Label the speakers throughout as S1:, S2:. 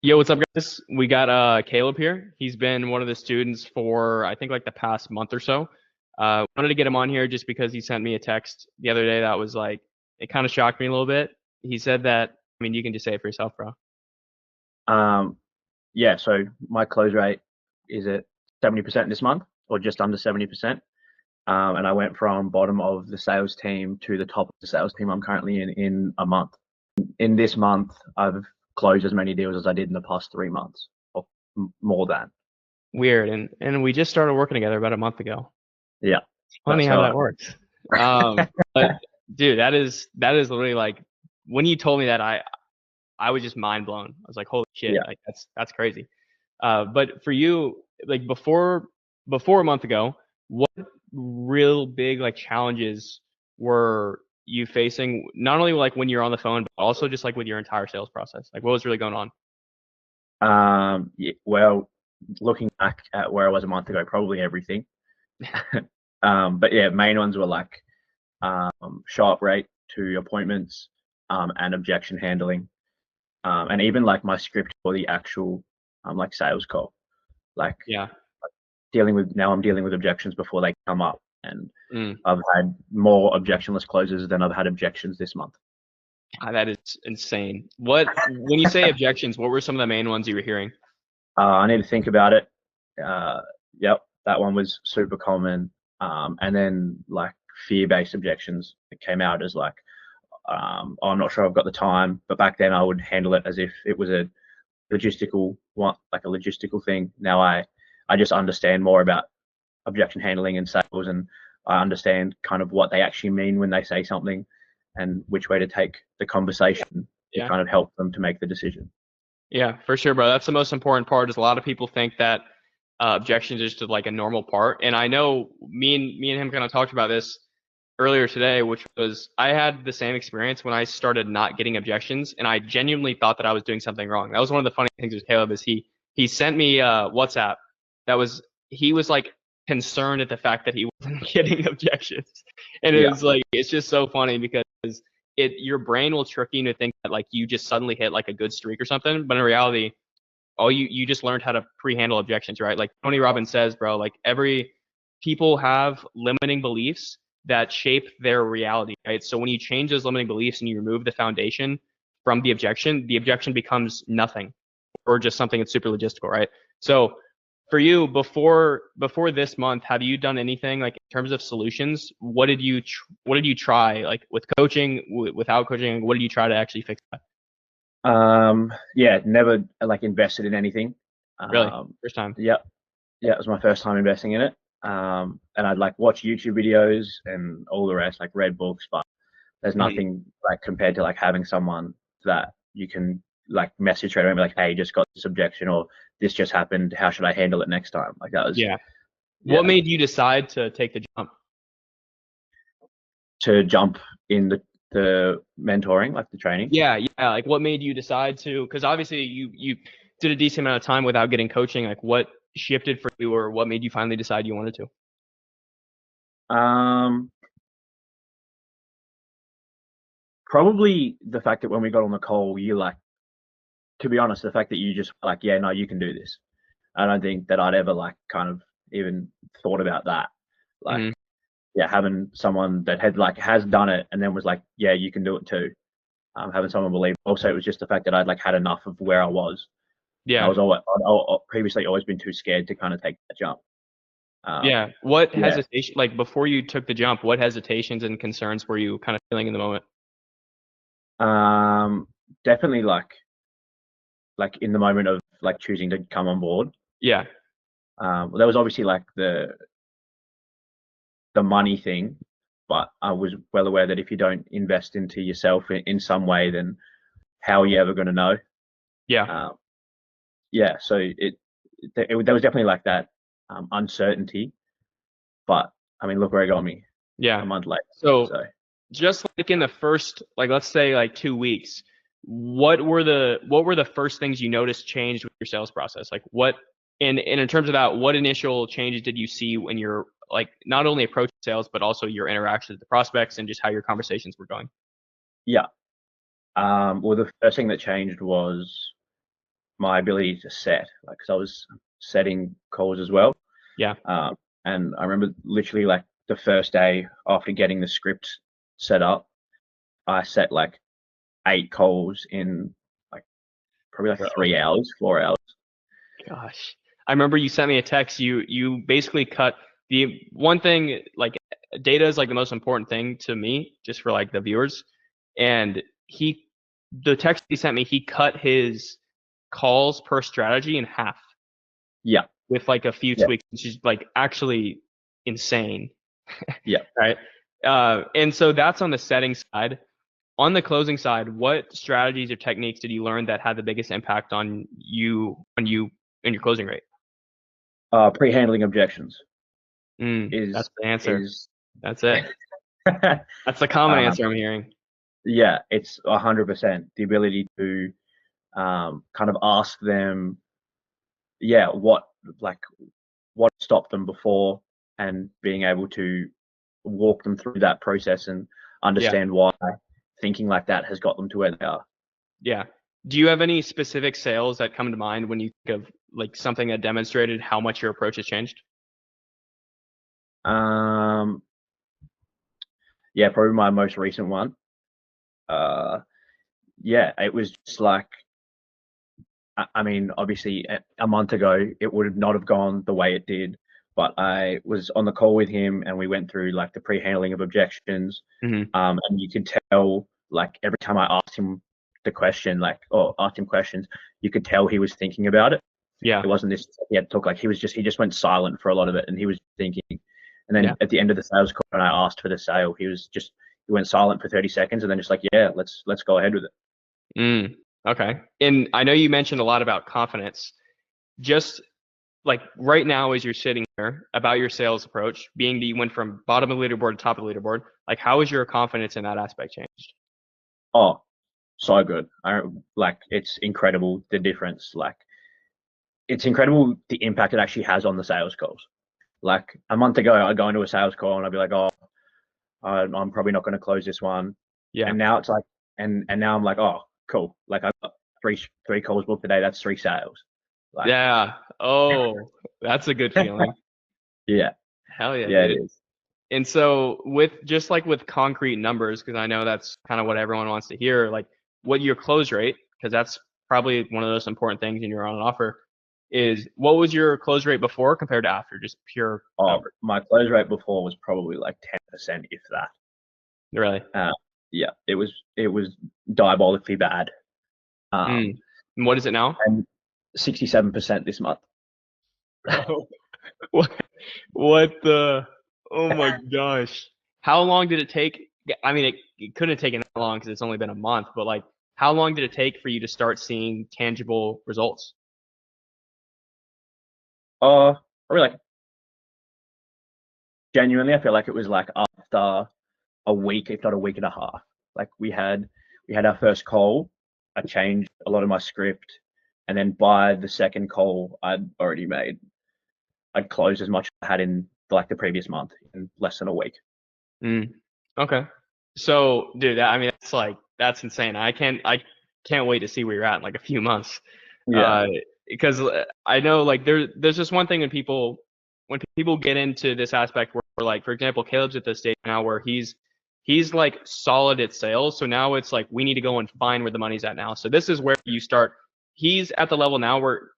S1: Yo, what's up, guys? We got Caleb here. He's been one of the students for I think like the past month or so. Wanted to get him on here just because he sent me a text the other day that was like it kind of shocked me a little bit. He said that, I mean, you can just say it for yourself, bro.
S2: Um, yeah, so my close rate is at 70% this month, or just under 70%. And I went from bottom of the sales team to the top of the sales team I'm currently in a month. In this month, I've closed as many deals as I did in the past 3 months, or more than.
S1: Weird, and we just started working together about a month ago.
S2: Yeah,
S1: Funny
S2: that's
S1: how
S2: how
S1: that works. But dude, that is literally like when you told me that I was just mind blown. I was like, holy shit,
S2: yeah.
S1: like that's crazy. But for you, like before a month ago, what real big like challenges were you facing? Not only like when you're on the phone, but also just like with your entire sales process. Like what was really going on?
S2: Yeah, well, looking back at where I was a month ago, probably everything. But yeah, main ones were like show up rate to appointments, and objection handling, and even like my script for the actual like sales call. Like
S1: Yeah.
S2: I'm dealing with objections before they come up, and
S1: Mm.
S2: I've had more objectionless closes than I've had objections this month.
S1: That is insane. When you say objections, what were some of the main ones you were hearing?
S2: I need to think about it. Yep, that one was super common. And then like fear-based objections that came out as like, oh, I'm not sure I've got the time. But back then I would handle it as if it was a logistical one, like a logistical thing. Now I just understand more about objection handling and sales, and I understand kind of what they actually mean when they say something and which way to take the conversation to
S1: Yeah.
S2: kind of help them to make the decision.
S1: Yeah, for sure, bro. That's the most important part. Is a lot of people think that objections is just like a normal part, and I know me and him kind of talked about this earlier today, which was I had the same experience when I started not getting objections, and I genuinely thought that I was doing something wrong. That was one of the funny things with Caleb is he sent me WhatsApp that was he was like concerned at the fact that he wasn't getting objections, and it
S2: Yeah,
S1: was like it's just so funny because your brain will trick you to think that like you just suddenly hit like a good streak or something, but in reality, all you just learned how to pre-handle objections, right? Like Tony Robbins says, bro, like every people have limiting beliefs that shape their reality, right? So when you change those limiting beliefs and you remove the foundation from the objection becomes nothing or just something that's super logistical, right? So for you, before this month, have you done anything like in terms of solutions? What did you try like with coaching, without coaching? What did you try to actually fix that?
S2: yeah, never like invested in anything.
S1: Really, first time?
S2: Yeah, yeah, it was my first time investing in it. And I'd like watch YouTube videos and all the rest, like read books, but there's nothing like compared to like having someone that you can like message straight away and be like, hey, just got this objection, or this just happened, how should I handle it next time? Like that was,
S1: Yeah.
S2: yeah,
S1: What made you decide to take the jump?
S2: to jump in the mentoring, like the training.
S1: Yeah, yeah. Like, what made you decide to? Because obviously, you did a decent amount of time without getting coaching. Like, what shifted for you, or what made you finally decide you wanted to?
S2: Um, Probably the fact that when we got on the call, you like, to be honest, the fact that you just like, yeah, no, you can do this. I don't think that I'd ever like kind of even thought about that. Like,
S1: Mhm.
S2: yeah, having someone that had like has done it and then was like, yeah, you can do it too. Having someone believe. Also, it was just the fact that I'd like had enough of where I was. I
S1: Yeah,
S2: was I'd previously always been too scared to kind of take that jump.
S1: yeah. What
S2: Yeah,
S1: hesitation? Like, before you took the jump, what hesitations and concerns were you kind of feeling in the moment?
S2: definitely like in the moment of like choosing to come on board.
S1: Yeah,
S2: Well, there was obviously like the money thing, but I was well aware that if you don't invest into yourself in some way, then how are you ever going to know?
S1: yeah,
S2: Um, yeah, so there was definitely like that uncertainty, but I mean, look where it got me
S1: yeah.
S2: a month later.
S1: So,
S2: So
S1: just like in the first, like let's say like 2 weeks, what were the first things you noticed changed with your sales process? Like what, and in terms of that, what initial changes did you see when you're like not only approaching sales, but also your interactions with the prospects and just how your conversations were going?
S2: yeah, well, the first thing that changed was my ability to set, like, cause I was setting calls as well.
S1: Yeah.
S2: And I remember literally like the first day after getting the script set up, I set like 8 calls in like probably like 3 hours, 4 hours.
S1: Gosh, I remember you sent me a text. You basically cut the one thing, like data is like the most important thing to me, just for like the viewers. And the text he sent me, he cut his calls per strategy in half
S2: Yeah,
S1: with like a few
S2: yeah,
S1: tweaks, which is like actually insane,
S2: yeah.
S1: right? And so that's on the setting side. On the closing side, what strategies or techniques did you learn that had the biggest impact on you and your closing rate?
S2: Pre-handling objections
S1: That's
S2: is
S1: the answer.
S2: is
S1: That's it. That's the common answer I'm hearing.
S2: yeah, it's 100% the ability to kind of ask them, yeah, what stopped them before, and being able to walk them through that process and
S1: Yeah.
S2: understand why thinking like that has got them to where they are.
S1: Yeah. Do you have any specific sales that come to mind when you think of like something that demonstrated how much your approach has changed?
S2: Yeah, probably my most recent one. Yeah, it was just like, I mean, obviously a month ago it would not have gone the way it did, but I was on the call with him and we went through like the pre-handling of objections.
S1: Mm-hmm.
S2: And you could tell, like, every time I asked him the question, like, or asked him questions, you could tell he was thinking about it.
S1: Yeah.
S2: It wasn't this, he had to talk, like, he just went silent for a lot of it and he was thinking. And then
S1: Yeah.
S2: at the end of the sales call, when I asked for the sale, he went silent for 30 seconds and then just like, yeah, let's go ahead with it.
S1: Okay. And I know you mentioned a lot about confidence. Just like right now, as you're sitting here about your sales approach, being that you went from bottom of the leaderboard to top of the leaderboard, like how has your confidence in that aspect changed?
S2: Oh, so good. It's incredible the difference. Like, it's incredible the impact it actually has on the sales calls. Like a month ago, I'd go into a sales call and I'd be like, oh, I'm probably not going to close this one.
S1: Yeah.
S2: And now it's like, and now I'm like, oh, cool. Like I've got three calls booked today. That's 3 sales. Like,
S1: Yeah. Oh, that's a good feeling.
S2: yeah,
S1: Hell yeah,
S2: yeah, it
S1: dude.
S2: is.
S1: And so with just like with concrete numbers, because I know that's kind of what everyone wants to hear, like what your close rate, because that's probably one of those important things when you're on an offer, is what was your close rate before compared to after, just pure
S2: Oh,
S1: average?
S2: my close rate before was probably like 10%, if that.
S1: Really?
S2: Yeah, it was diabolically bad.
S1: And what is it now?
S2: And 67% this month.
S1: What, what the, oh my gosh. How long did it take? I mean, it couldn't have taken that long because it's only been a month, but like, how long did it take for you to start seeing tangible results?
S2: Probably like, genuinely, I feel like it was like after a week, if not a week and a half. Like we had our first call. I changed a lot of my script, and then by the second call, I'd closed as much as I had in like the previous month in less than a week.
S1: Okay. So, dude, I mean, that's insane. I can't wait to see where you're at in like a few months.
S2: Yeah.
S1: Because I know like there's just one thing when people get into this aspect where like, for example, Caleb's at this stage now where he's like solid at sales. So now it's like we need to go and find where the money's at now. So this is where you start. He's at the level now where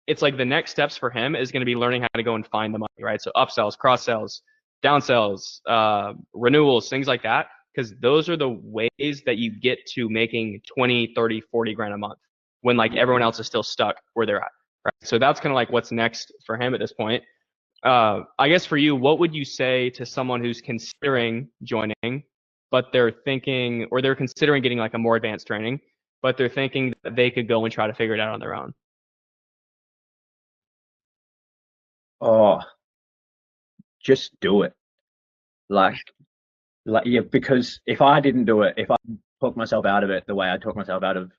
S1: it's like the next steps for him is going to be learning how to go and find the money, right? So upsells, cross sells, downsells, renewals, things like that, because those are the ways that you get to making 20, 30, 40 grand a month when like everyone else is still stuck where they're at, right? So that's kind of like what's next for him at this point. I guess for you, what would you say to someone who's considering joining, but they're thinking, or they're considering getting like a more advanced training, but they're thinking that they could go and try to figure it out on their own?
S2: Oh, just do it. Like, yeah, because if I didn't do it, if I talked myself out of it the way I talked myself out of,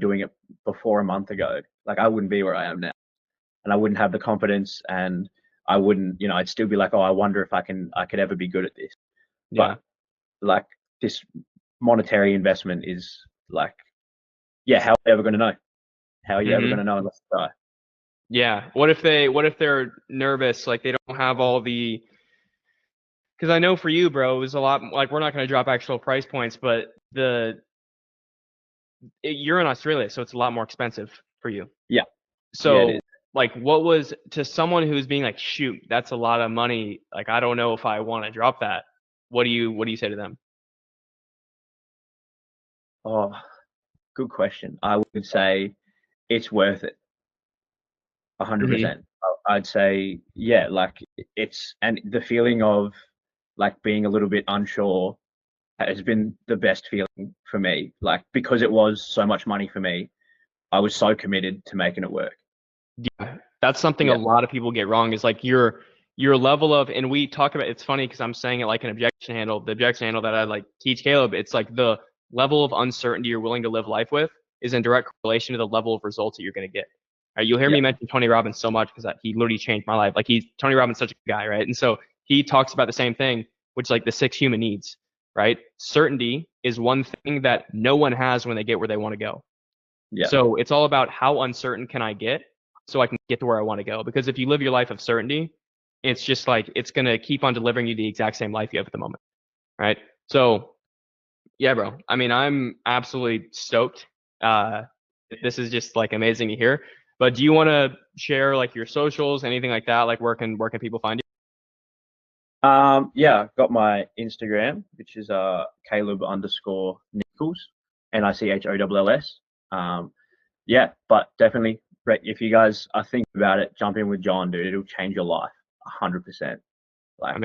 S2: doing it before a month ago, like I wouldn't be where I am now, and I wouldn't have the confidence, and I wouldn't, I'd still be like, oh, I wonder if I could ever be good at this.
S1: Yeah.
S2: But like, this monetary investment is like, yeah, how are we ever going to know? How are you ever
S1: Mhm.
S2: going to know unless you try?
S1: Yeah. What if they're nervous, like they don't have all the, because I know for you, bro, it was a lot, like we're not going to drop actual price points, but you're in Australia, so it's a lot more expensive for you.
S2: Yeah, yeah, it is.
S1: So like what was to someone who's being like, shoot, that's a lot of money. Like I don't know if I want to drop that. What do you say to them?
S2: Oh, good question. I would say it's worth it,
S1: Hmm.
S2: 100%. I'd say, yeah, like it's, and the feeling of like being a little bit unsure has been the best feeling for me. Like because it was so much money for me, I was so committed to making it work.
S1: Yeah, that's something a
S2: Yeah,
S1: lot of people get wrong is like your level of, and we talk about, it's funny because I'm saying it like an objection handle, the objection handle that I like teach Caleb, it's like the level of uncertainty you're willing to live life with is in direct correlation to the level of results that you're going to get. Right? You'll hear
S2: yeah,
S1: me mention Tony Robbins so much because he literally changed my life. Like Tony Robbins such a good guy, right? And so he talks about the same thing, which is like the 6 human needs, right? Certainty is one thing that no one has when they get where they want to go.
S2: yeah,
S1: So it's all about how uncertain can I get so I can get to where I want to go. Because if you live your life of certainty, it's just like it's gonna keep on delivering you the exact same life you have at the moment, right? So yeah, bro. I mean, I'm absolutely stoked. Uh, this is just like amazing to hear. But do you want to share like your socials, anything like that? Like where can people find
S2: yeah. Got my Instagram, which is Caleb underscore Nichols, NICHOLLS. Yeah, but definitely, if you guys are thinking about it, jump in with John, dude. It'll change your life 100%. Like
S1: you?